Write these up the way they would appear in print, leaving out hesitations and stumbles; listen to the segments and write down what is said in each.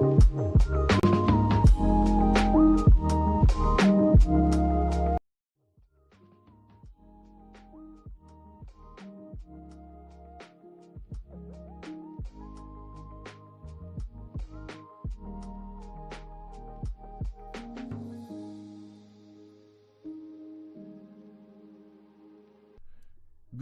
Good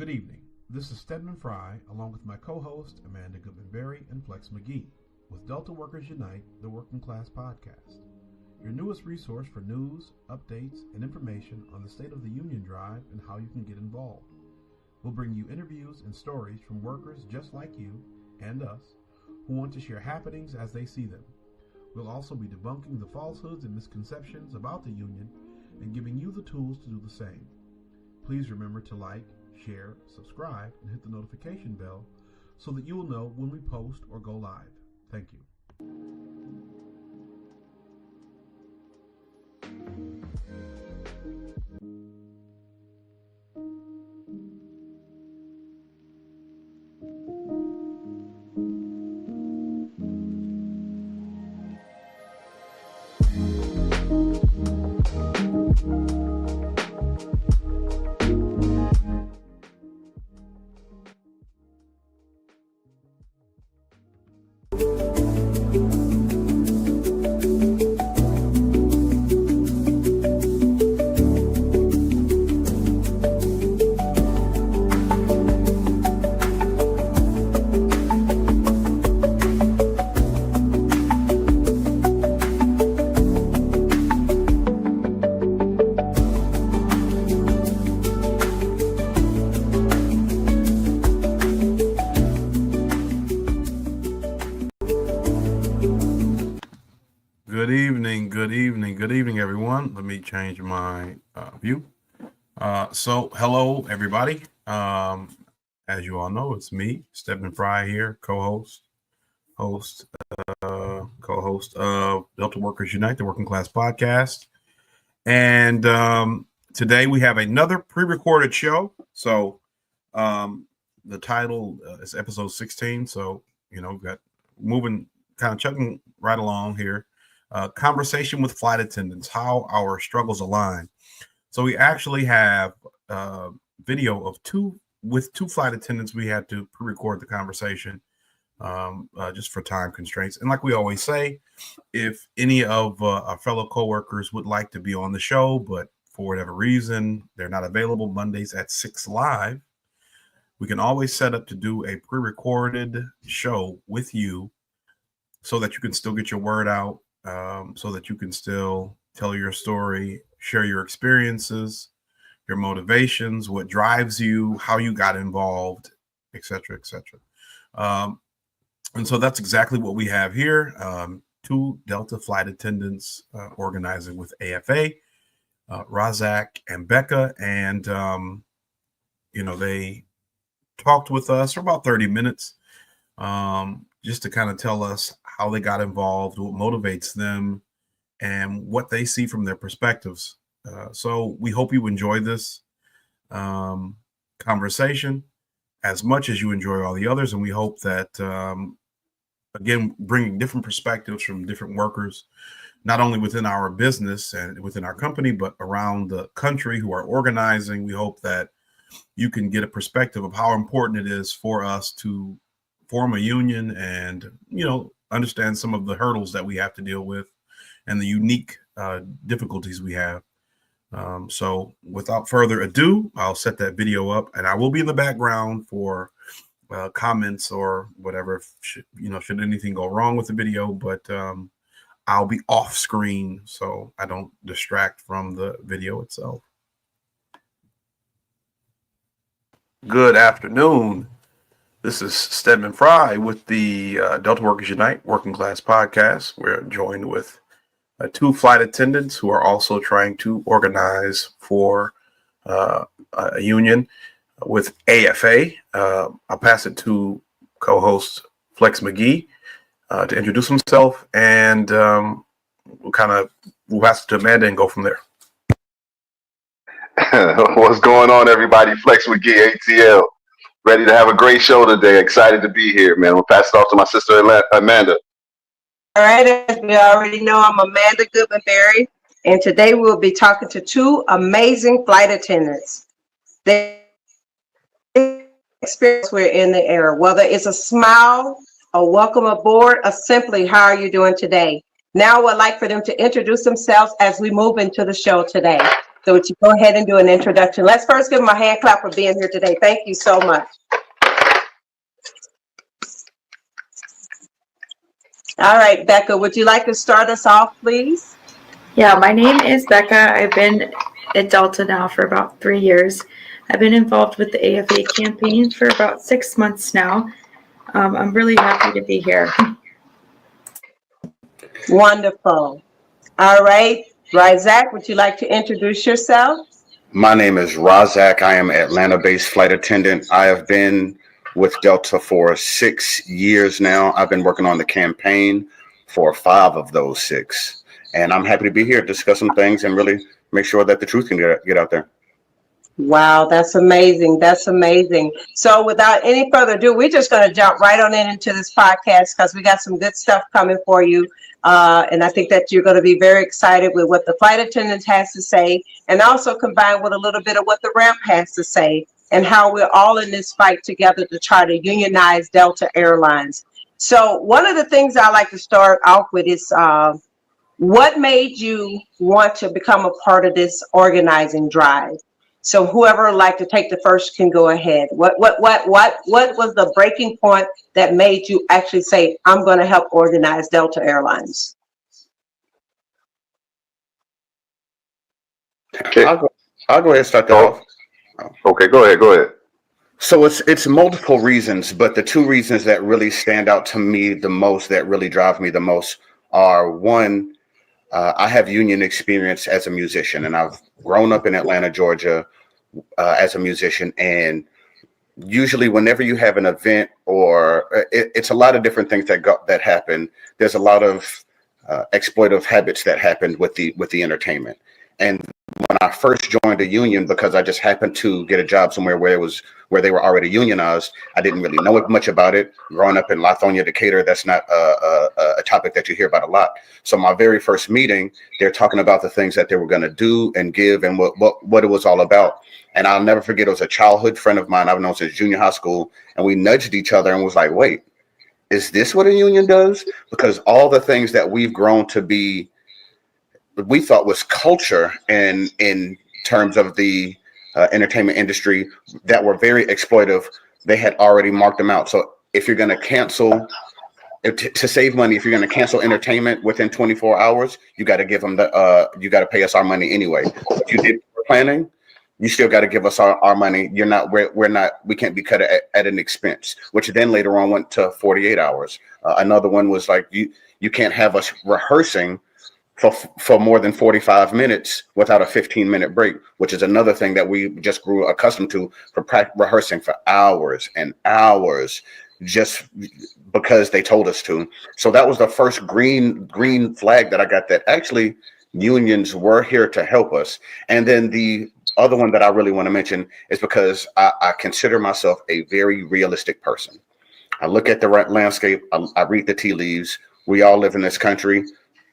evening. This is Stedman Fry, along with my co-host Amanda Goodman-Berry and Flex McGee, with Delta Workers Unite, the Working Class Podcast, your newest resource for news, updates, and information on the State of the Union drive and how you can get involved. We'll bring you interviews and stories from workers just like you and us who want to share happenings as they see them. We'll also be debunking the falsehoods and misconceptions about the union and giving you the tools to do the same. Please remember to like, share, subscribe, and hit the notification bell so that you will know when we post or go live. Thank you. Good evening, everyone. Let me change my view. So hello, everybody. As you all know, it's me, Stephen Fry here, co-host of Delta Workers Unite, the Working Class Podcast. And today we have another pre-recorded show. So the title is episode 16. So, we've got moving, kind of chugging right along here. Conversation with flight attendants, how our struggles align. So we actually have video of two flight attendants. We had to pre-record the conversation just for time constraints. And like we always say, if any of our fellow coworkers would like to be on the show, but for whatever reason they're not available Mondays at 6 live, we can always set up to do a pre-recorded show with you so that you can still get your word out. So that you can still tell your story, share your experiences, your motivations, what drives you, how you got involved, etc., etc. And so that's exactly what we have here. Two Delta flight attendants organizing with AFA, Rasaq and Becca, and they talked with us for about 30 minutes. Just to kind of tell us how they got involved, what motivates them, and what they see from their perspectives. So we hope you enjoy this conversation as much as you enjoy all the others. And we hope that, again, bringing different perspectives from different workers, not only within our business and within our company, but around the country who are organizing. We hope that you can get a perspective of how important it is for us to form a union and, understand some of the hurdles that we have to deal with and the unique difficulties we have. So without further ado, I'll set that video up and I will be in the background for comments or whatever, should anything go wrong with the video, but I'll be off screen so I don't distract from the video itself. Good afternoon. This is Stedman Fry with the Delta Workers Unite Working Class Podcast. We're joined with two flight attendants who are also trying to organize for a union with AFA. I'll pass it to co-host Flex McGee to introduce himself, and we'll pass it to Amanda and go from there. What's going on, everybody? Flex McGee, ATL. Ready to have a great show today. Excited to be here, man. We'll pass it off to my sister, Amanda. right, as we already know, I'm Amanda Goodman-Berry, and today we'll be talking to two amazing flight attendants. They experience we're in the air, whether it's a smile, a welcome aboard, or simply how are you doing today. Now I would like for them to introduce themselves as we move into the show today. So would you go ahead and do an introduction? Let's first give them a hand clap for being here today. Thank you so much. All right, Becca, would you like to start us off, please? Yeah, my name is Becca. I've been at Delta now for about 3 years. I've been involved with the AFA campaign for about 6 months now. I'm really happy to be here. Wonderful. All right, Rasaq, would you like to introduce yourself? My name is Rasaq. I am Atlanta-based flight attendant. I have been with Delta for 6 years now. I've been working on the campaign for 5 of those 6. And I'm happy to be here to discuss some things and really make sure that the truth can get out there. Wow, that's amazing. That's amazing. So without any further ado, we're just going to jump right on into this podcast because we got some good stuff coming for you. And I think that you're going to be very excited with what the flight attendant has to say, and also combined with a little bit of what the ramp has to say, and how we're all in this fight together to try to unionize Delta Airlines. So one of the things I like to start off with is what made you want to become a part of this organizing drive? So whoever would like to take the first can go ahead. What was the breaking point that made you actually say, I'm going to help organize Delta Airlines? Okay. I'll go ahead and start that off. Okay, go ahead. So it's multiple reasons, but the 2 reasons that really stand out to me the most, that really drive me the most, are one, I have union experience as a musician, and I've grown up in Atlanta, Georgia, as a musician. And usually, whenever you have an event, or it's a lot of different things that happen. There's a lot of exploitive habits that happened with the entertainment. And when I first joined a union, because I just happened to get a job somewhere where they were already unionized, I didn't really know much about it. Growing up in Lithonia, Decatur, that's not a topic that you hear about a lot. So my very first meeting, they're talking about the things that they were going to do and give and what it was all about. And I'll never forget, it was a childhood friend of mine I've known since junior high school, and we nudged each other and was like, wait, is this what a union does? Because all the things that we've grown to be, we thought was culture and in terms of the entertainment industry that were very exploitive, they had already marked them out. So if you're going to cancel, to save money, if you're going to cancel entertainment within 24 hours, you got to give them you got to pay us our money anyway. If you did planning, you still got to give us our money. We can't be cut at an expense, which then later on went to 48 hours. Another one was like, you can't have us rehearsing for more than 45 minutes without a 15-minute break, which is another thing that we just grew accustomed to, for rehearsing for hours and hours just because they told us to. So that was the first green flag that I got, that actually unions were here to help us. And then the other one that I really want to mention is because I consider myself a very realistic person. I look at the landscape, I read the tea leaves. We all live in this country.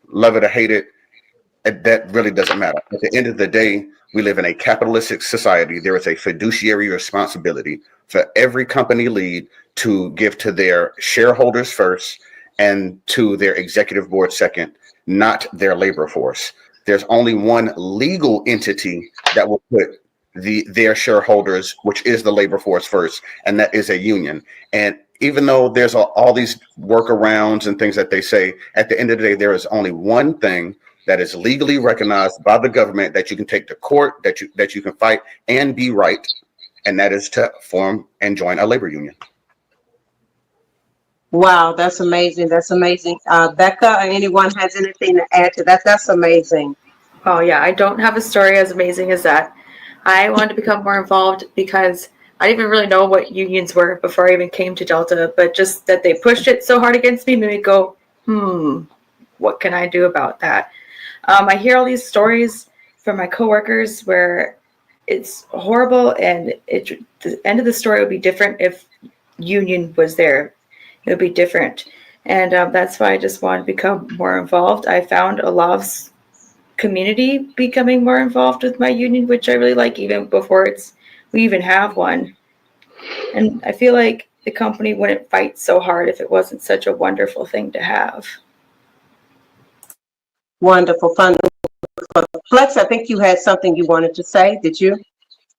Love it or hate it, that really doesn't matter. At the end of the day, we live in a capitalistic society. There is a fiduciary responsibility for every company lead to give to their shareholders first and to their executive board second, not their labor force. There's only one legal entity that will put their shareholders, which is the labor force, first, and that is a union. And even though there's all these workarounds and things that they say, at the end of the day, there is only one thing that is legally recognized by the government that you can take to court, that you can fight and be right, and that is to form and join a labor union. Wow, that's amazing. That's amazing. Becca, or anyone has anything to add to that? That's amazing. Oh yeah, I don't have a story as amazing as that. I wanted to become more involved because I didn't even really know what unions were before I even came to Delta, but just that they pushed it so hard against me made me go, what can I do about that? I hear all these stories from my coworkers where it's horrible, and the end of the story would be different if union was there. It would be different. And that's why I just wanted to become more involved. I found a lot of community becoming more involved with my union, which I really like, even before we even have one. And I feel like the company wouldn't fight so hard if it wasn't such a wonderful thing to have. Wonderful, fun. Flex, I think you had something you wanted to say. Did you?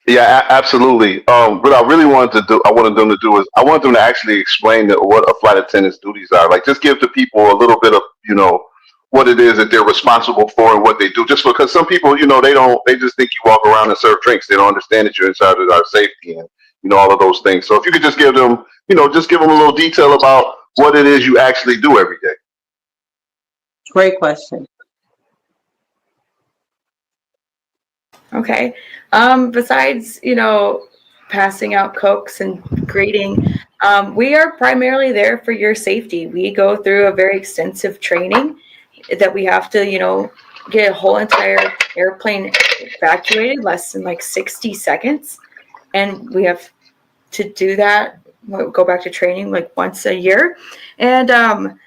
Yeah, absolutely. What I really wanted to do, I wanted them to do is, I want them to actually explain what a flight attendant's duties are. Like, just give the people a little bit of, what it is that they're responsible for and what they do. Just because some people, they just think you walk around and serve drinks. They don't understand that you're in charge of our safety and, all of those things. So if you could just give them, just give them a little detail about what it is you actually do every day. Great question. Okay. Besides, passing out Cokes and greeting, we are primarily there for your safety. We go through a very extensive training that we have to, get a whole entire airplane evacuated less than like 60 seconds. And we have to do that, go back to training like once a year. And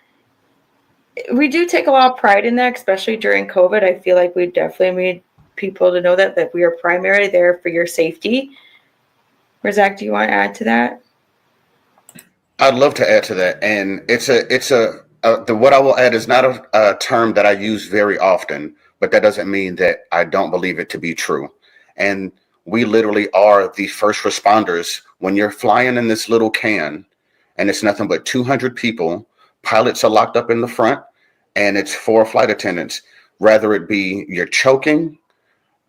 we do take a lot of pride in that, especially during COVID. I feel like we definitely made people to know that we are primarily there for your safety. Rasaq, do you want to add to that? I'd love to add to that, and what I will add is not a term that I use very often, but that doesn't mean that I don't believe it to be true. And we literally are the first responders when you're flying in this little can, and it's nothing but 200 people. Pilots are locked up in the front, and it's 4 flight attendants. Rather it be you're choking,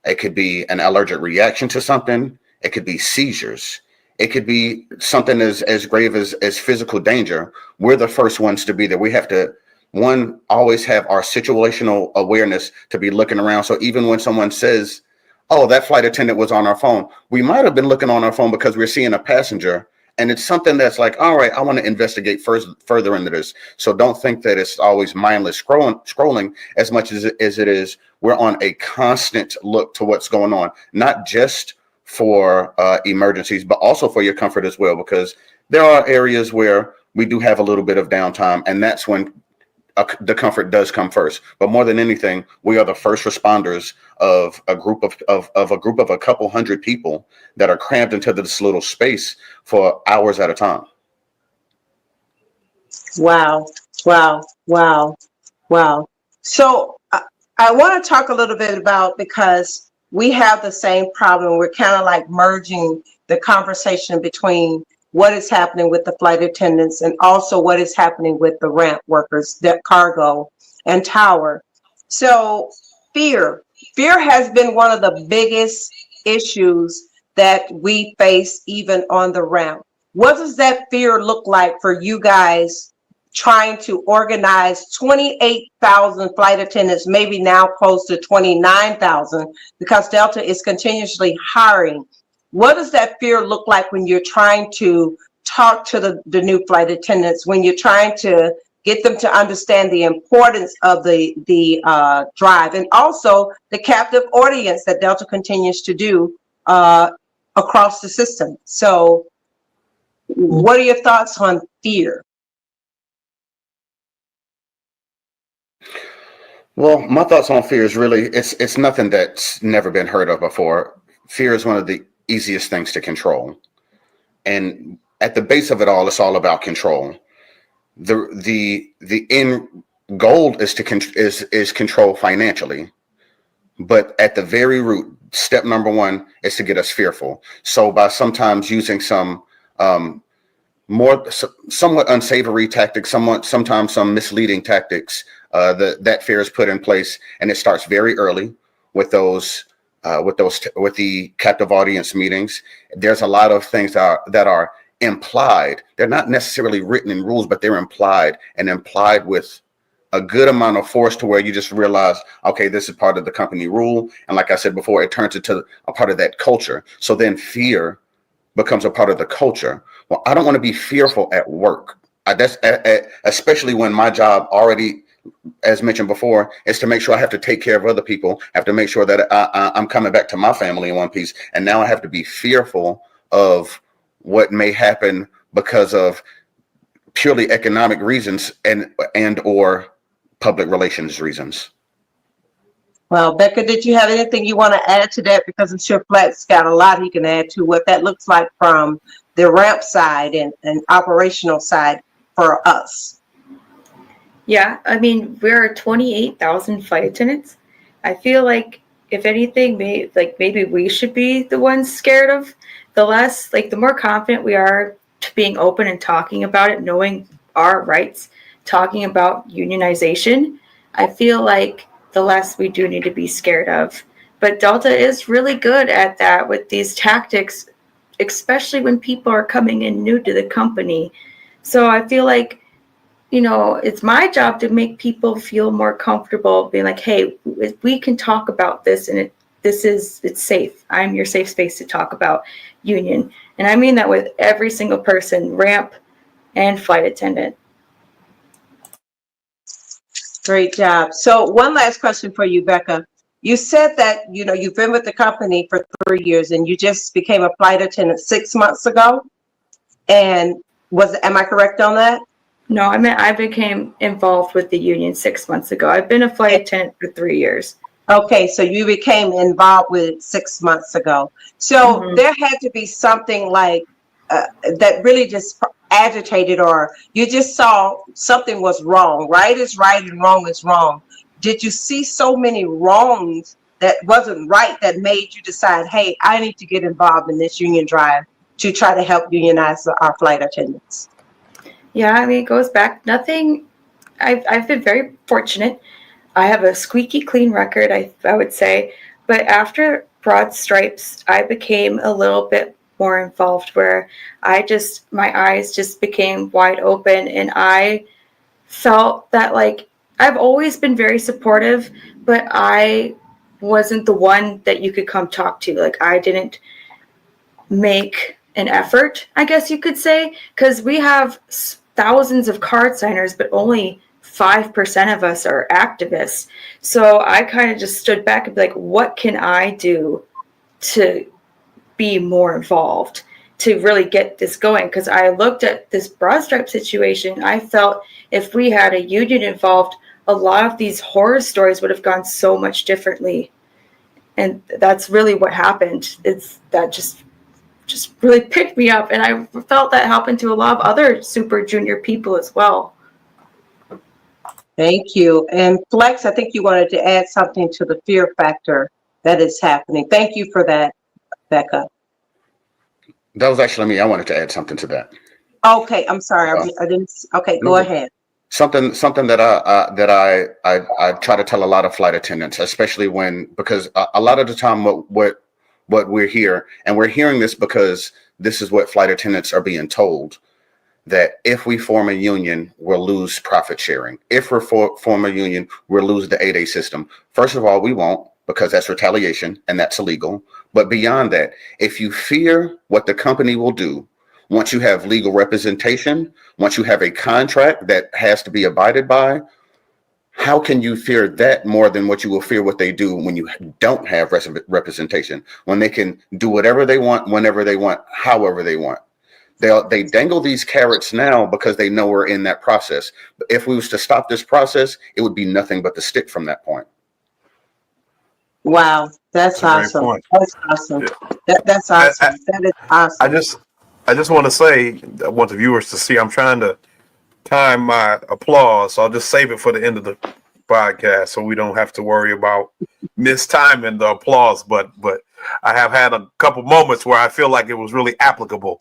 it could be an allergic reaction to something, it could be seizures. It could be something as grave as physical danger. We're the first ones to be there. We have to, one, always have our situational awareness to be looking around. So even when someone says, oh, that flight attendant was on our phone, we might have been looking on our phone because we're seeing a passenger. And it's something that's like, all right, I want to investigate further into this. So don't think that it's always mindless scrolling as much as it is. We're on a constant look to what's going on, not just for emergencies, but also for your comfort as well, because there are areas where we do have a little bit of downtime, and that's when the comfort does come first. But more than anything, we are the first responders of a group of a couple hundred people that are crammed into this little space for hours at a time. Wow, wow, wow, wow. So I want to talk a little bit about, because we have the same problem. We're kind of like merging the conversation between what is happening with the flight attendants and also what is happening with the ramp workers, the cargo and tower. So fear has been one of the biggest issues that we face even on the ramp. What does that fear look like for you guys trying to organize 28,000 flight attendants, maybe now close to 29,000, because Delta is continuously hiring? What does that fear look like when you're trying to talk to the new flight attendants, when you're trying to get them to understand the importance of the drive, and also the captive audience that Delta continues to do across the system? So what are your thoughts on fear? Well, my thoughts on fear is really, it's nothing that's never been heard of before. Fear is one of the easiest things to control. And at the base of it all, it's all about control. The end goal is is control financially. But at the very root, step number one is to get us fearful. So by sometimes using some somewhat unsavory tactics, sometimes some misleading tactics, that fear is put in place, and it starts very early with the captive audience meetings. There's a lot of things that are implied. They're not necessarily written in rules, but they're implied with a good amount of force to where you just realize, okay, this is part of the company rule. And like I said before, it turns into a part of that culture. So then fear becomes a part of the culture. Well, I don't want to be fearful at work. Especially when my job already, as mentioned before, is to make sure I have to take care of other people. I have to make sure that I'm coming back to my family in one piece. And now I have to be fearful of what may happen because of purely economic reasons and or public relations reasons. Well, Becca, did you have anything you want to add to that? Because I'm sure Flex got a lot he can add to what that looks like from the ramp side and operational side for us. Yeah, I mean, we're 28,000 flight attendants. I feel like if anything, maybe we should be the ones scared of. The more confident we are to being open and talking about it, knowing our rights, talking about unionization, I feel like the less we do need to be scared of. But Delta is really good at that with these tactics, especially when people are coming in new to the company. So I feel like, it's my job to make people feel more comfortable being like, hey, we can talk about this and it's safe. I'm your safe space to talk about union. And I mean that with every single person, ramp and flight attendant. Great job. So one last question for you, Becca. You said that, you've been with the company for 3 years and you just became a flight attendant 6 months ago. And am I correct on that? No, I meant I became involved with the union 6 months ago. I've been a flight attendant for 3 years. Okay, so you became involved with it 6 months ago. So there had to be something like that really just agitated, or you just saw something was wrong. Right is right and wrong is wrong. Did you see so many wrongs that wasn't right that made you decide, hey, I need to get involved in this union drive to try to help unionize our flight attendants? Yeah, I mean, it goes back. Nothing. I've been very fortunate. I have a squeaky clean record, I would say. But after Broad Stripes, I became a little bit more involved, where my eyes just became wide open, and I felt that, like, I've always been very supportive, but I wasn't the one that you could come talk to. Like, I didn't make an effort, I guess you could say, because we have thousands of card signers, but only 5% of us are activists. So I kind of just stood back and be like, what can I do to be more involved, to really get this going? Because I looked at this Broad Stripe situation. I felt if we had a union involved, a lot of these horror stories would have gone so much differently. And that's really what happened. It's that just really picked me up, and I felt that happened to a lot of other super junior people as well. Thank you. And Flex, I think you wanted to add something to the fear factor that is happening. Thank you for that, Becca. That was actually me. I wanted to add something to that. Okay, I'm sorry. I didn't. Okay, go ahead. Something that I try to tell a lot of flight attendants, especially because a lot of the time what we're here, and we're hearing this because this is what flight attendants are being told, that if we form a union, we'll lose profit sharing. If we form a union, we'll lose the 8A system. First of all, we won't, because that's retaliation and that's illegal. But beyond that, if you fear what the company will do, once you have legal representation, once you have a contract that has to be abided by, how can you fear that more than what you will fear what they do when you don't have representation, when they can do whatever they want, whenever they want, however they want? They dangle these carrots now because they know we're in that process. But if we was to stop this process, it would be nothing but the stick from that point. Wow, that's awesome. That's awesome. That's awesome. That is awesome. I just want to say, I want the viewers to see, I'm trying to time my applause, so I'll just save it for the end of the podcast so we don't have to worry about mistiming the applause. But I have had a couple moments where I feel like it was really applicable.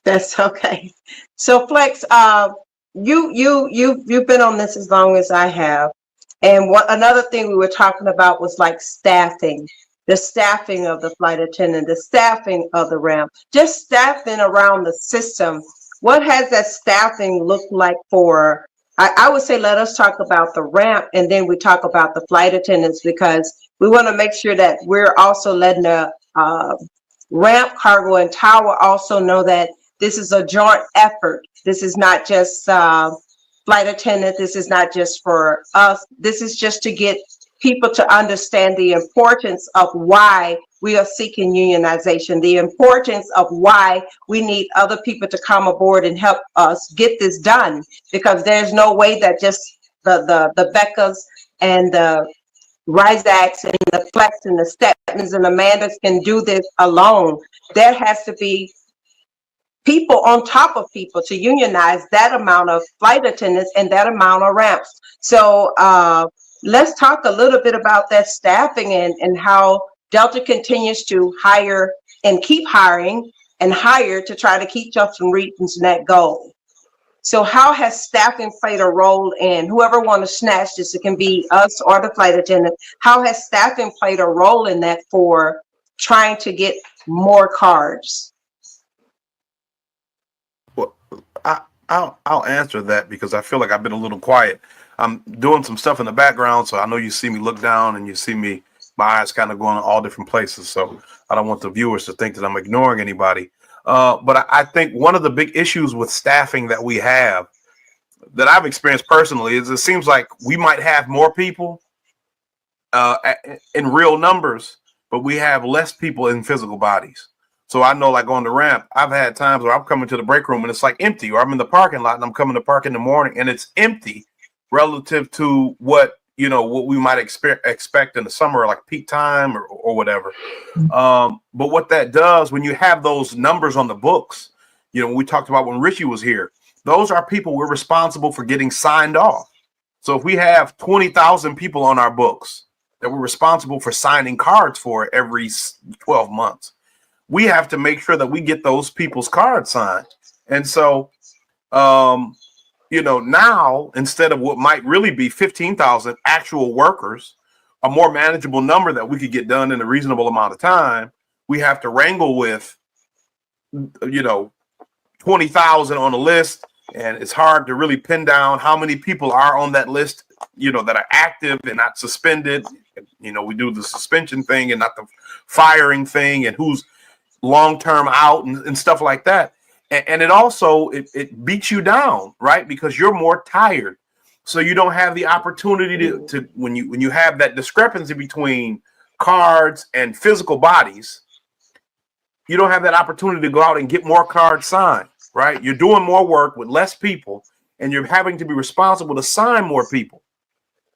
That's okay. So Flex, you've been on this as long as I have, and another thing we were talking about was like staffing. The staffing of the flight attendant, the staffing of the ramp, just staffing around the system. What has that staffing looked like for? I would say let us talk about the ramp, and then we talk about the flight attendants, because we want to make sure that we're also letting the ramp, cargo, and tower also know that this is a joint effort. This is not just flight attendant. This is not just for us. This is just to get people to understand the importance of why we are seeking unionization, the importance of why we need other people to come aboard and help us get this done, because there's no way that just the Beccas and the Rasaqs and the Flex and the Stepmans and the Amandas can do this alone. There has to be people on top of people to unionize that amount of flight attendants and that amount of ramps. So let's talk a little bit about that staffing and how Delta continues to hire and keep hiring and hire to try to keep us from reaching that goal. So how has staffing played a role in, whoever want to snatch this, it can be us or the flight attendant, how has staffing played a role in that for trying to get more cards? Well, I'll answer that because I feel like I've been a little quiet. I'm doing some stuff in the background, so I know you see me look down and you see me, my eyes kind of going all different places. So I don't want the viewers to think that I'm ignoring anybody. But I think one of the big issues with staffing that we have, that I've experienced personally, is it seems like we might have more people in real numbers, but we have less people in physical bodies. So I know, like on the ramp, I've had times where I'm coming to the break room and it's like empty, or I'm in the parking lot and I'm coming to park in the morning and it's empty relative to what we might expect in the summer, like peak time or whatever. But what that does, when you have those numbers on the books, when we talked about when Richie was here, those are people we're responsible for getting signed off. So if we have 20,000 people on our books that we're responsible for signing cards for every 12 months, we have to make sure that we get those people's cards signed. And so, now instead of what might really be 15,000 actual workers, a more manageable number that we could get done in a reasonable amount of time, we have to wrangle with, 20,000 on a list. And it's hard to really pin down how many people are on that list, that are active and not suspended. We do the suspension thing and not the firing thing, and who's long-term out and stuff like that. And it also, it beats you down, right? Because you're more tired. So you don't have the opportunity to when you have that discrepancy between cards and physical bodies, you don't have that opportunity to go out and get more cards signed, right? You're doing more work with less people and you're having to be responsible to sign more people,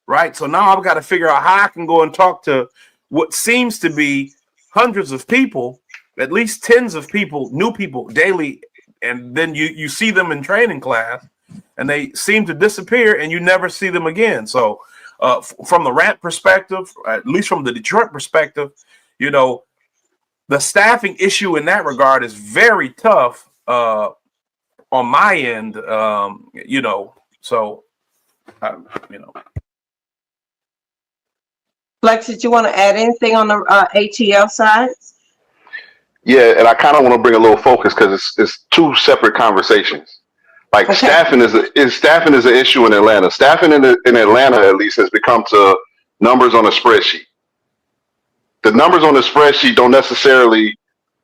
right? So now I've got to figure out how I can go and talk to what seems to be hundreds of people, at least tens of people, new people daily. And then you see them in training class and they seem to disappear and you never see them again. So from the ramp perspective, at least from the Detroit perspective, the staffing issue in that regard is very tough on my end, Flex, did you want to add anything on the ATL side? Yeah, and I kind of want to bring a little focus because it's two separate conversations. Like Okay. staffing is an issue in Atlanta. Staffing in Atlanta at least has become to numbers on a spreadsheet. The numbers on the spreadsheet don't necessarily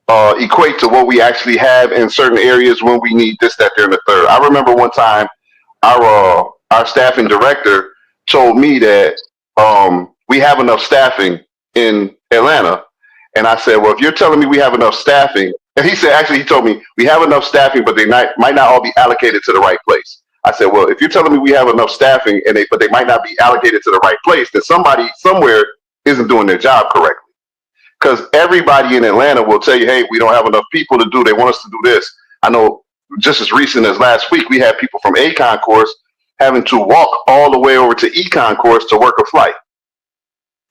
equate to what we actually have in certain areas when we need this, that, there, and the third. I remember one time our staffing director told me that we have enough staffing in Atlanta. And I said, well, if you're telling me we have enough staffing, and he told me we have enough staffing, but they might not all be allocated to the right place. I said, well, if you're telling me we have enough staffing but they might not be allocated to the right place, then somebody somewhere isn't doing their job correctly. Because everybody in Atlanta will tell you, hey, we don't have enough people to do. They want us to do this. I know just as recent as last week, we had people from ACON course having to walk all the way over to Econ course to work a flight.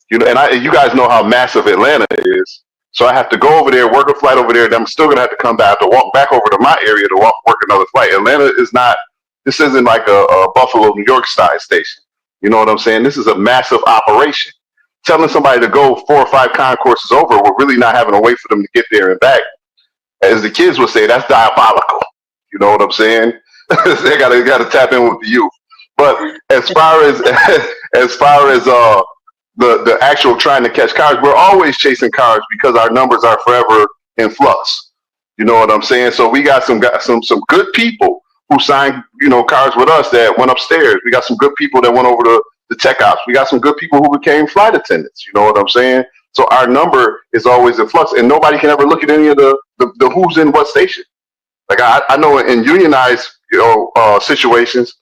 You guys know how massive Atlanta is. So I have to go over there, work a flight over there. Then I'm still going to have to come back to walk back over to my area to work another flight. Atlanta this isn't like a Buffalo, New York style station. You know what I'm saying? This is a massive operation. Telling somebody to go 4 or 5 concourses over, we're really not having to wait for them to get there and back. As the kids would say, that's diabolical. You know what I'm saying? They gotta tap in with the youth. But as far as the actual trying to catch cars, we're always chasing cars because our numbers are forever in flux. You know what I'm saying? So we got some good people who signed cars with us that went upstairs. We got some good people that went over to the tech ops. We got some good people who became flight attendants. You know what I'm saying? So our number is always in flux, and nobody can ever look at any of the who's in what station. Like I know in unionized situations,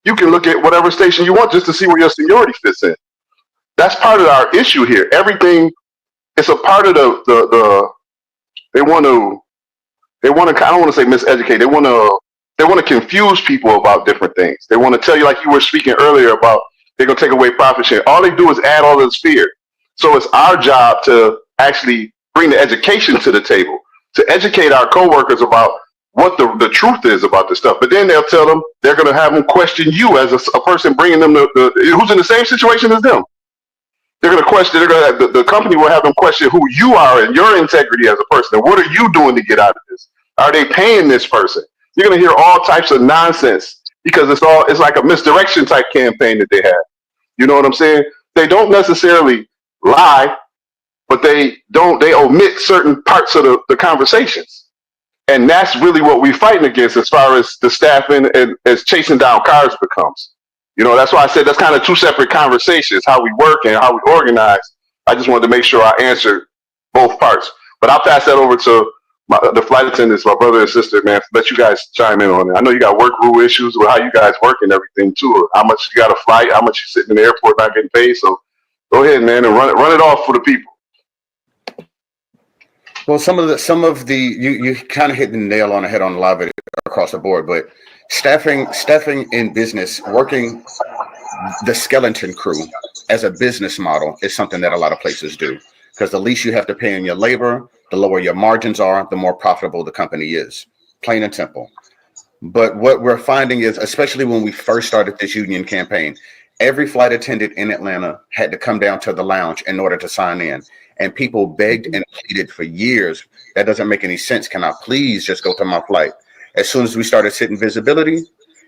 you can look at whatever station you want just to see where your seniority fits in. That's part of our issue here. Everything, it's a part of the they want to I don't want to say miseducate. They want to confuse people about different things. They want to tell you, like you were speaking earlier about, they're going to take away profit share. All they do is add all this fear. So it's our job to actually bring the education to the table, to educate our coworkers about what the truth is about this stuff. But then they'll tell them, they're going to have them question you as a person bringing them who's in the same situation as them. They're going to question. The company will have them question who you are and your integrity as a person. And what are you doing to get out of this? Are they paying this person? You're going to hear all types of nonsense because it's like a misdirection type campaign that they have. You know what I'm saying? They don't necessarily lie, but they omit certain parts of the conversations. And that's really what we're fighting against as far as the staffing and as chasing down cars becomes. You know, that's why I said that's kind of two separate conversations, how we work and how we organize. I just wanted to make sure I answered both parts. But I'll pass that over to the flight attendants, my brother and sister, man. Let you guys chime in on it. I know you got work rule issues with how you guys work and everything too. How much you got to flight, how much you sitting in the airport not getting paid. So go ahead, man, and run it off for the people. Well, some of the you kind of hit the nail on the head on a lot of it across the board, but staffing in business, working the skeleton crew as a business model is something that a lot of places do, because the least you have to pay in your labor, the lower your margins are, the more profitable the company is. Plain and simple. But what we're finding is, especially when we first started this union campaign, every flight attendant in Atlanta had to come down to the lounge in order to sign in. And people begged and pleaded for years. That doesn't make any sense. Can I please just go to my flight? As soon as we started sitting visibility,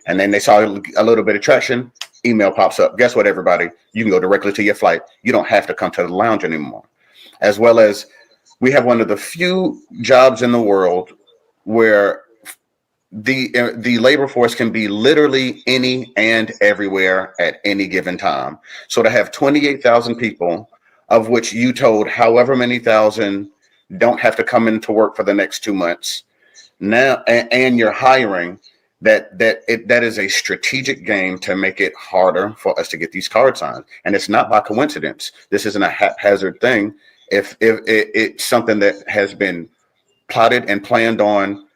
and then they saw a little bit of traction, email pops up. Guess what, everybody? You can go directly to your flight. You don't have to come to the lounge anymore. As well as we have one of the few jobs in the world where the labor force can be literally any and everywhere at any given time. So to have 28,000 people, of which you told however many thousand don't have to come into work for the next 2 months now, and you're hiring, that is a strategic game to make it harder for us to get these card signs. And it's not by coincidence. This isn't a haphazard thing. If it's something that has been plotted and planned on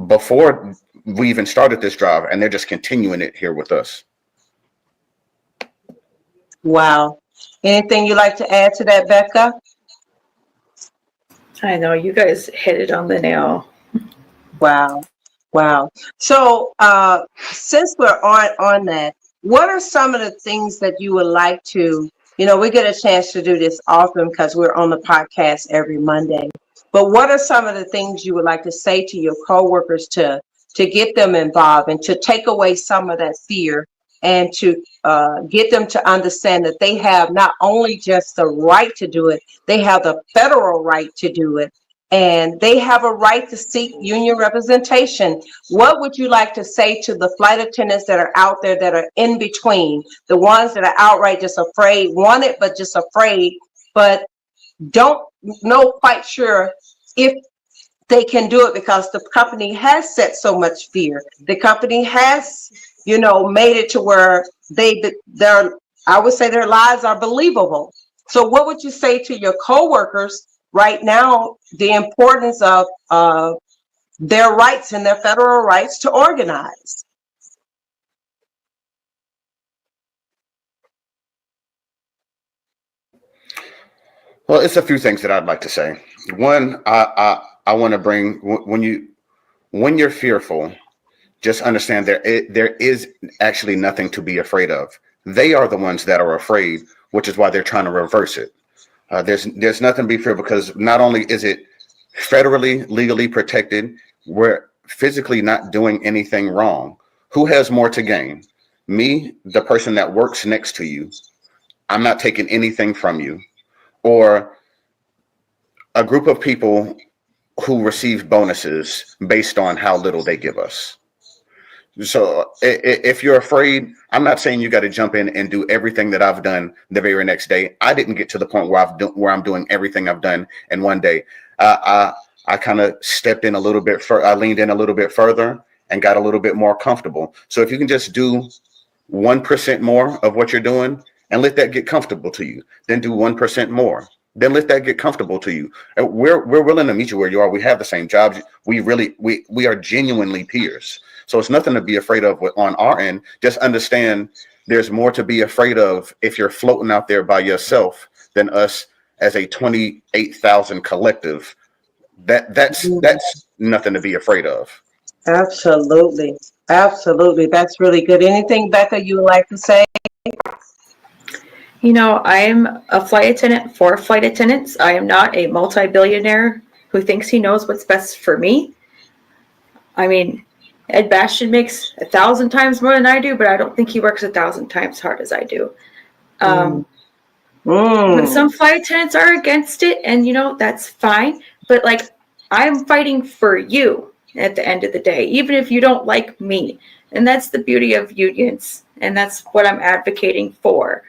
before we even started this drive, and they're just continuing it here with us. Wow. Anything you'd like to add to that, Becca? I know you guys hit it on the nail. Wow. Wow. So since we're on that, what are some of the things that you would like to, we get a chance to do this often because we're on the podcast every Monday, but what are some of the things you would like to say to your coworkers to get them involved and to take away some of that fear and to get them to understand that they have not only just the right to do it, they have the federal right to do it. And they have a right to seek union representation. What would you like to say to the flight attendants that are out there that are in between, the ones that are outright just afraid, want it, but just afraid, but don't know quite sure if they can do it because the company has set so much fear. The company has, made it to where I would say their lies are believable. So what would you say to your coworkers right now, the importance of their rights and their federal rights to organize? Well, it's a few things that I'd like to say. One, I want to bring, when you're fearful, just understand there is actually nothing to be afraid of. They are the ones that are afraid, which is why they're trying to reverse it. There's nothing to be feared, because not only is it federally, legally protected, we're physically not doing anything wrong. Who has more to gain? Me, the person that works next to you. I'm not taking anything from you. Or a group of people who receive bonuses based on how little they give us. So if you're afraid, I'm not saying you got to jump in and do everything that I've done the very next day. I didn't get to the point where I'm doing everything I've done in one day. I kind of stepped in a little bit. I leaned in a little bit further and got a little bit more comfortable. So if you can just do 1% more of what you're doing and let that get comfortable to you, then do 1% more. Then let that get comfortable to you. And we're willing to meet you where you are. We have the same jobs. We are genuinely peers. So it's nothing to be afraid of on our end. Just understand there's more to be afraid of if you're floating out there by yourself than us as a 28,000 collective. That's nothing to be afraid of. Absolutely. Absolutely. That's really good. Anything, Becca, you would like to say? You know, I am a flight attendant for flight attendants. I am not a multi-billionaire who thinks he knows what's best for me. I mean, Ed Bastian makes 1,000 times more than I do, but I don't think he works 1,000 times hard as I do. But some flight attendants are against it, and you know, that's fine. But like, I'm fighting for you at the end of the day, even if you don't like me. And that's the beauty of unions, and that's what I'm advocating for.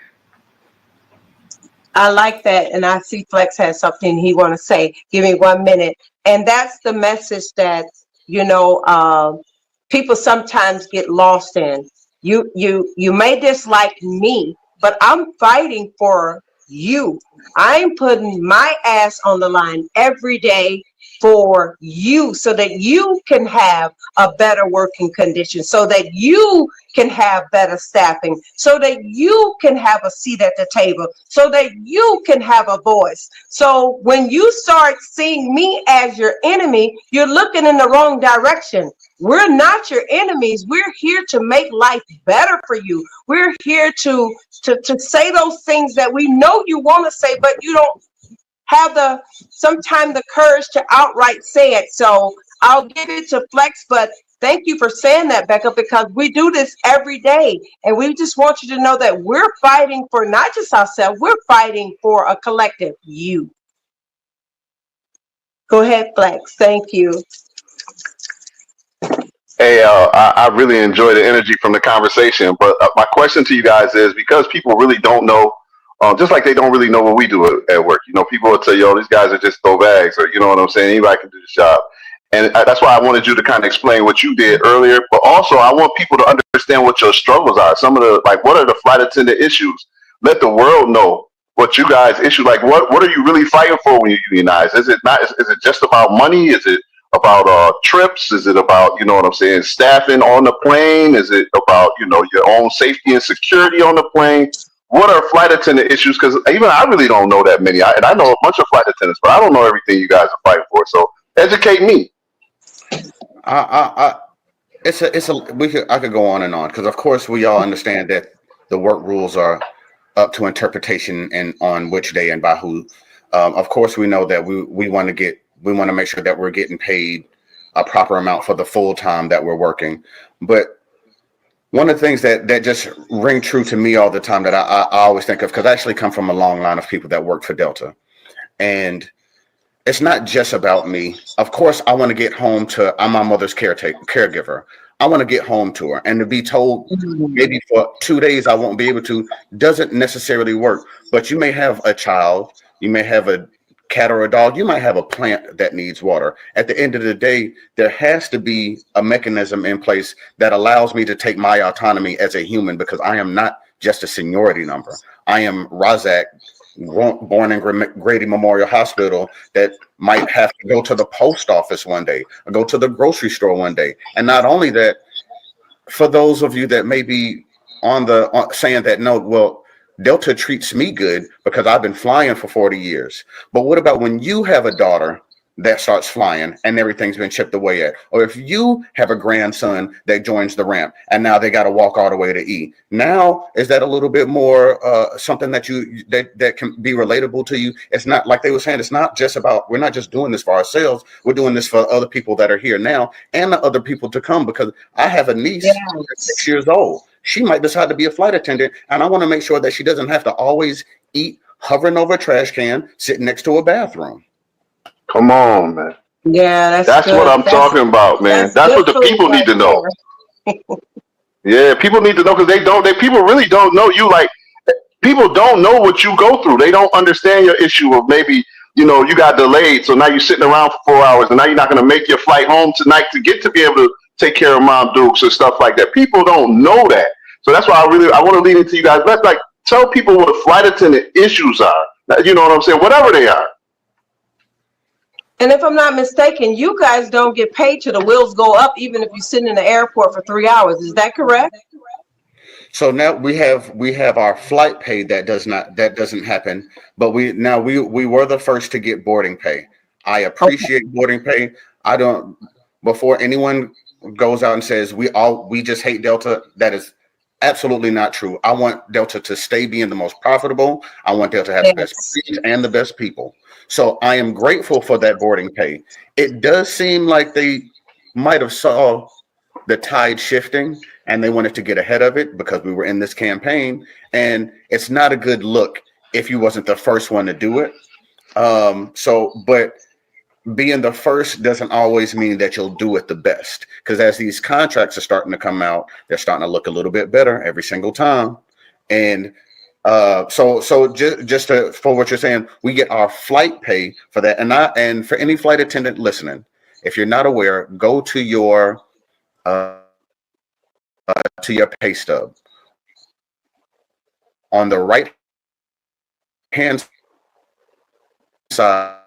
I like that, and I see Flex has something he want to say. Give me 1 minute. And that's the message that, you know, people sometimes get lost in. You may dislike me, but I'm fighting for you. I'm putting my ass on the line every day for you, so that you can have a better working condition, so that you can have better staffing, so that you can have a seat at the table, so that you can have a voice. So when you start seeing me as your enemy, you're looking in the wrong direction. We're not your enemies. We're here to make life better for you. We're here to say those things that we know you want to say, but you don't have sometimes the courage to outright say it. So I'll give it to Flex, but thank you for saying that, Becca, because we do this every day. And we just want you to know that we're fighting for not just ourselves, we're fighting for a collective you. Go ahead, Flex. Thank you. Hey, I really enjoy the energy from the conversation. But my question to you guys is, because people really don't know, just like they don't really know what we do at work. You know, people will tell you, "Oh, these guys are just throw bags," or you know what I'm saying. Anybody can do this job, and that's why I wanted you to kind of explain what you did earlier. But also, I want people to understand what your struggles are. Some of the what are the flight attendant issues? Let the world know what you guys issue. Like, what are you really fighting for when you unionize? Is it not? Is it just about money? Is it about trips? Is it about, you know what I'm saying, staffing on the plane? Is it about, you know, your own safety and security on the plane? What are flight attendant issues? Because even I really don't know that many. And I know a bunch of flight attendants, but I don't know everything you guys are fighting for. So educate me. I could go on and on, because of course we all understand that the work rules are up to interpretation and on which day and by who. Of course we know that we want to make sure that we're getting paid a proper amount for the full time that we're working. But one of the things that just ring true to me all the time that I always think of, because I actually come from a long line of people that work for Delta, and it's not just about me. Of course, I want to get home to, I'm my mother's caregiver. I want to get home to her, and to be told maybe for 2 days I won't be able to doesn't necessarily work. But you may have a child, you may have a cat or a dog, you might have a plant that needs water. At the end of the day, there has to be a mechanism in place that allows me to take my autonomy as a human, because I am not just a seniority number. I am Rasaq, born in Grady Memorial Hospital, that might have to go to the post office one day, or go to the grocery store one day. And not only that, for those of you that may be saying that, no, well, Delta treats me good because I've been flying for 40 years. But what about when you have a daughter that starts flying and everything's been chipped away at? Or if you have a grandson that joins the ramp and now they got to walk all the way to E. Now, is that a little bit more something that that can be relatable to you? It's not, like they were saying, it's not just about, we're not just doing this for ourselves. We're doing this for other people that are here now and the other people to come, because I have a niece that's 6 years old. She might decide to be a flight attendant, and I want to make sure that she doesn't have to always eat hovering over a trash can, sitting next to a bathroom. Come on, man. Yeah, that's what I'm talking about, man. That's what the people need to know. Yeah, people need to know because people really don't know you. Like, people don't know what you go through. They don't understand your issue of maybe, you got delayed. So now you're sitting around for 4 hours and now you're not going to make your flight home tonight to get to be able to take care of Mom Dukes and stuff like that. People don't know that. So that's why I want to lead into you guys. Let's like tell people what flight attendant issues are. You know what I'm saying? Whatever they are. And if I'm not mistaken, you guys don't get paid till the wheels go up, even if you're sitting in the airport for 3 hours. Is that correct? So now we have our flight pay that doesn't happen, but we were the first to get boarding pay. I appreciate boarding pay. I don't, before anyone goes out and says we just hate Delta, that is absolutely not true. I want Delta to stay being the most profitable. I want Delta to have the best seats and the best people. So I am grateful for that boarding pay. It does seem like they might have saw the tide shifting and they wanted to get ahead of it because we were in this campaign, and it's not a good look if you wasn't the first one to do it. But being the first doesn't always mean that you'll do it the best, because as these contracts are starting to come out, they're starting to look a little bit better every single time. And for what you're saying, we get our flight pay for that. And for any flight attendant listening, if you're not aware, go to your pay stub. On the right hand side,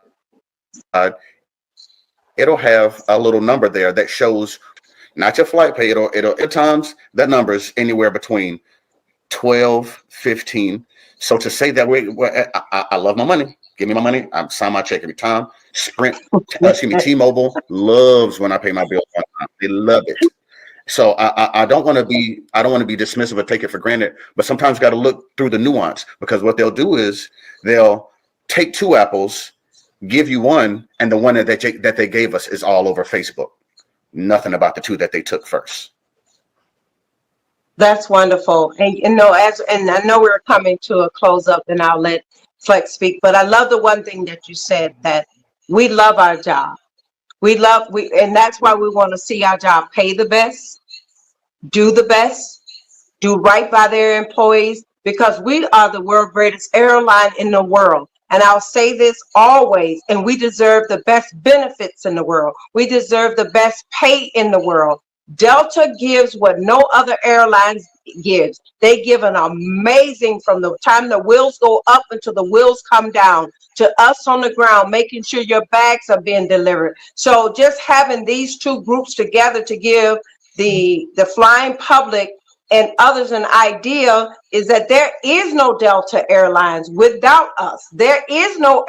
it'll have a little number there that shows not your flight pay. It'll at times that number is anywhere between 12, 15. So to say that I love my money. Give me my money. I sign my check every time. T-Mobile loves when I pay my bills on time. They love it. So I don't want to be dismissive or take it for granted, but sometimes you got to look through the nuance, because what they'll do is they'll take two apples, give you one, and the one that they gave us is all over Facebook. Nothing about the two that they took first. That's wonderful. And I know we're coming to a close up, and I'll let Flex speak, but I love the one thing that you said, that we love our job. And that's why we want to see our job pay the best, do the best, do right by their employees, because we are the world's greatest airline in the world. And I'll say this always, and we deserve the best benefits in the world. We deserve the best pay in the world. Delta gives what no other airlines gives. They give an amazing, from the time the wheels go up until the wheels come down, to us on the ground, making sure your bags are being delivered. So just having these two groups together to give the flying public and others an idea is that there is no Delta Airlines without us. There is no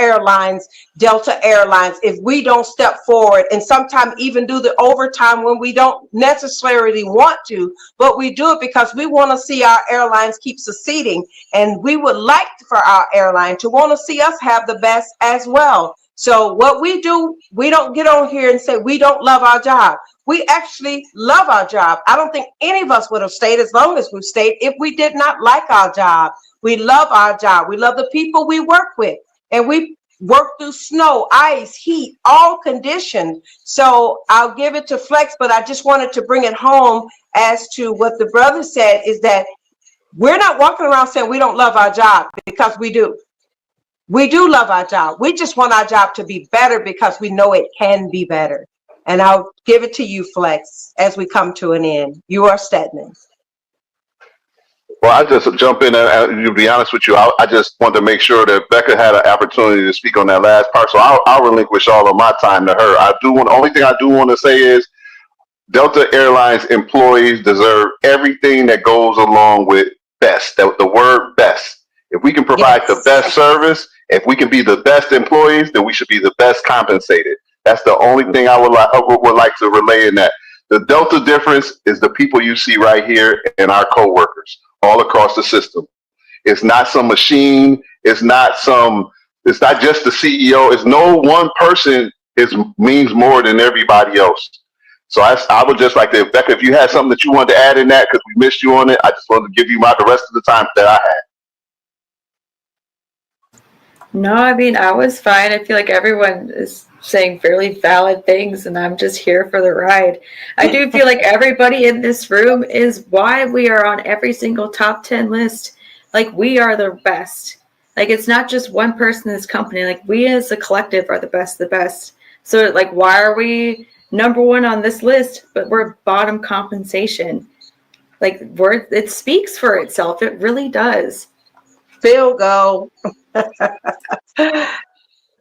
Delta Airlines, if we don't step forward and sometimes even do the overtime when we don't necessarily want to, but we do it because we want to see our airlines keep succeeding, and we would like for our airline to want to see us have the best as well. So what we do, we don't get on here and say we don't love our job. We actually love our job. I don't think any of us would have stayed as long as we've stayed if we did not like our job. We love our job. We love the people we work with. And we work through snow, ice, heat, all conditions. So I'll give it to Flex, but I just wanted to bring it home as to what the brother said, is that we're not walking around saying we don't love our job, because we do. We do love our job. We just want our job to be better because we know it can be better. And I'll give it to you, Flex, as we come to an end. You are Stedman. Well, I just jump in and to be honest with you, I just want to make sure that Becca had an opportunity to speak on that last part. So I'll relinquish all of my time to her. The only thing I do want to say is Delta Airlines employees deserve everything that goes along with best, the word best. If we can provide the best service, if we can be the best employees, then we should be the best compensated. That's the only thing I would like to relay in that. The Delta difference is the people you see right here and our coworkers all across the system. It's not some machine. It's not just the CEO. It's no one person means more than everybody else. So I would just like to, Becca, if you had something that you wanted to add in that, because we missed you on it, I just wanted to give you the rest of the time that I had. No, I mean, I was fine. I feel like everyone is saying fairly valid things, and I'm just here for the ride. I do feel like everybody in this room is why we are on every single top 10 list. Like, we are the best. Like, it's not just one person in this company. Like, we as a collective are the best of the best. So, like, why are we number one on this list, but we're bottom compensation? Like, it speaks for itself. It really does. Field goal.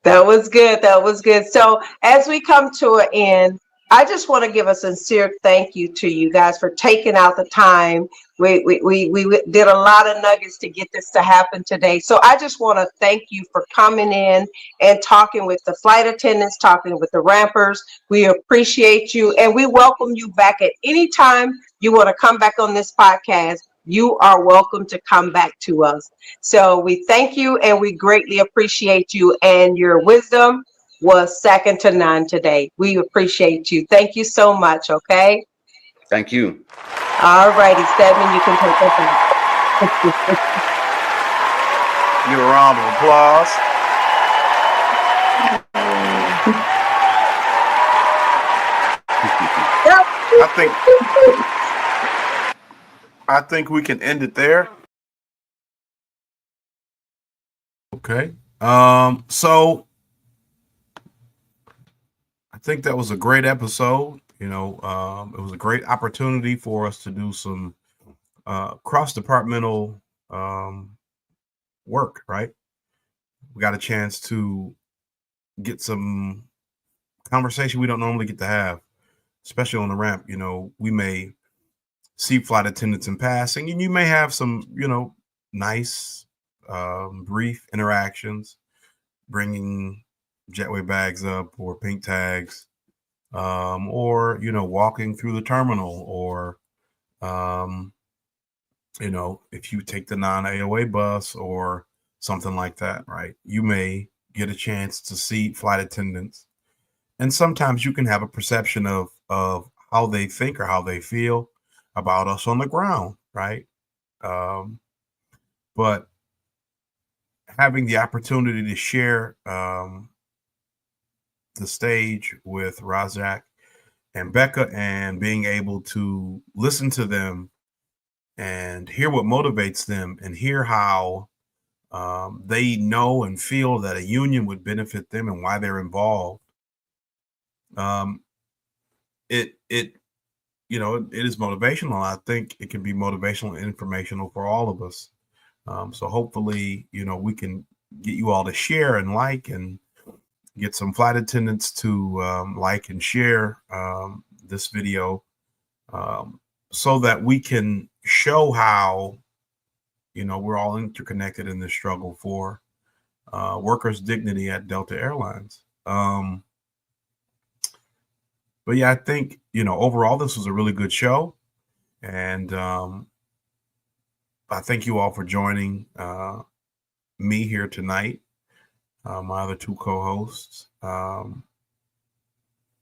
That was good. That was good. So as we come to an end, I just want to give a sincere thank you to you guys for taking out the time. We did a lot of nuggets to get this to happen today. So I just want to thank you for coming in and talking with the flight attendants, talking with the rampers. We appreciate you, and we welcome you back at any time you want to come back on this podcast. You are welcome to come back to us. So we thank you and we greatly appreciate you, and your wisdom was second to none today. We appreciate you. Thank you so much. Okay. Thank you. All righty, Stedman, you can take us out. Give a round of applause. I think we can end it there. Okay. So I think that was a great episode. You know, it was a great opportunity for us to do some cross-departmental work, right? We got a chance to get some conversation we don't normally get to have, especially on the ramp. You know, we may see flight attendants in passing, and you may have some, you know, nice, brief interactions, bringing jetway bags up or pink tags, or, you know, walking through the terminal, or, you know, if you take the non-AOA bus or something like that, right? You may get a chance to see flight attendants, and sometimes you can have a perception of how they think or how they feel about us on the ground, right? But having the opportunity to share the stage with Rasaq and Becca, and being able to listen to them and hear what motivates them, and hear how they know and feel that a union would benefit them and why they're involved. It you know, it is motivational. I think it can be motivational and informational for all of us. So hopefully, you know, we can get you all to share and like, and get some flight attendants to like and share this video, so that we can show how, you know, we're all interconnected in this struggle for workers' dignity at Delta Airlines. But yeah, I think, you know, overall, this was a really good show. And I thank you all for joining me here tonight. My other two co-hosts.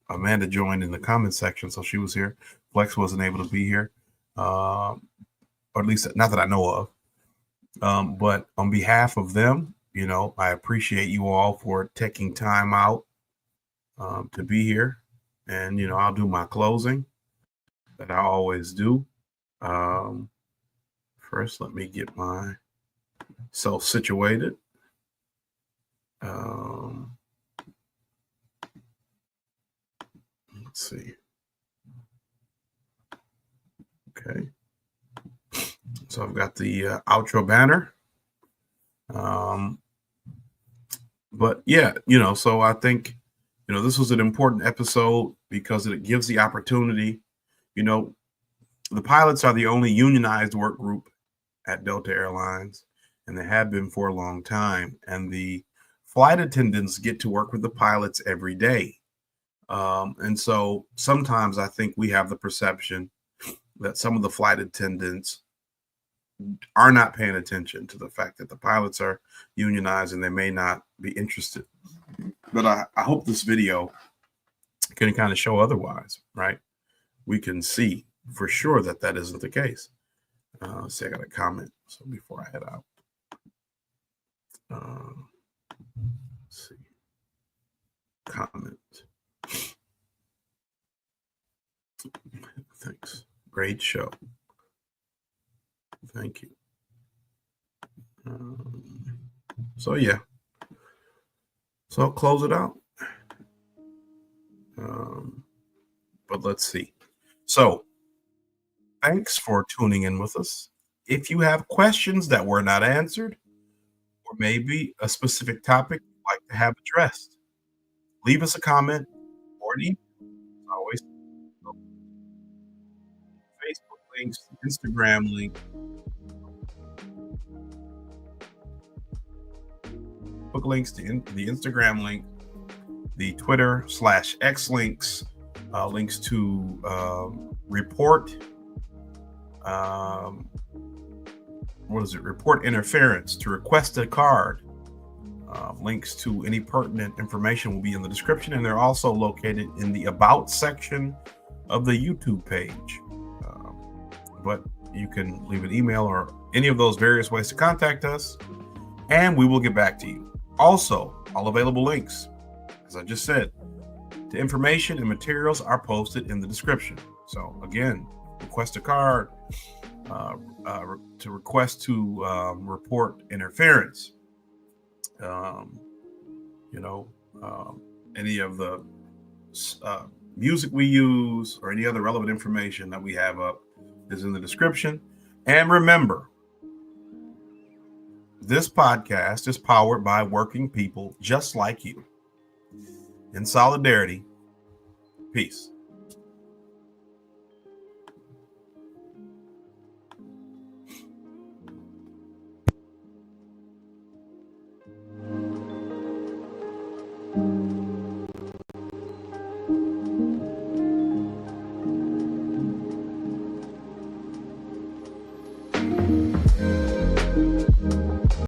Amanda joined in the comment section, so she was here. Flex wasn't able to be here, or at least not that I know of. But on behalf of them, you know, I appreciate you all for taking time out to be here. And, you know, I'll do my closing that I always do. First, let me get myself situated. Let's see. Okay. So I've got the outro banner. But yeah, you know, so I think, you know, this was an important episode because it gives the opportunity. You know, the pilots are the only unionized work group at Delta Airlines, and they have been for a long time. And the flight attendants get to work with the pilots every day. And so sometimes I think we have the perception that some of the flight attendants are not paying attention to the fact that the pilots are unionized, and they may not be interested. But I hope this video can kind of show otherwise, right? We can see for sure that that isn't the case. See, I got a comment. So before I head out. comment. Thanks. Great show. Thank you. So yeah. So close it out. But let's see. So thanks for tuning in with us. If you have questions that were not answered, or maybe a specific topic you'd like to have addressed, leave us a comment or an email. As always, Facebook links, Instagram link, book links to the Instagram link, the Twitter/X links, links to report. Report interference, to request a card. Links to any pertinent information will be in the description, and they're also located in the About section of the YouTube page. But you can leave an email or any of those various ways to contact us, and we will get back to you. Also, all available links, as I just said, to information and materials are posted in the description. So again, request a card, to request to report interference, any of the music we use or any other relevant information that we have up is in the description. And remember, this podcast is powered by working people just like you. In solidarity, peace.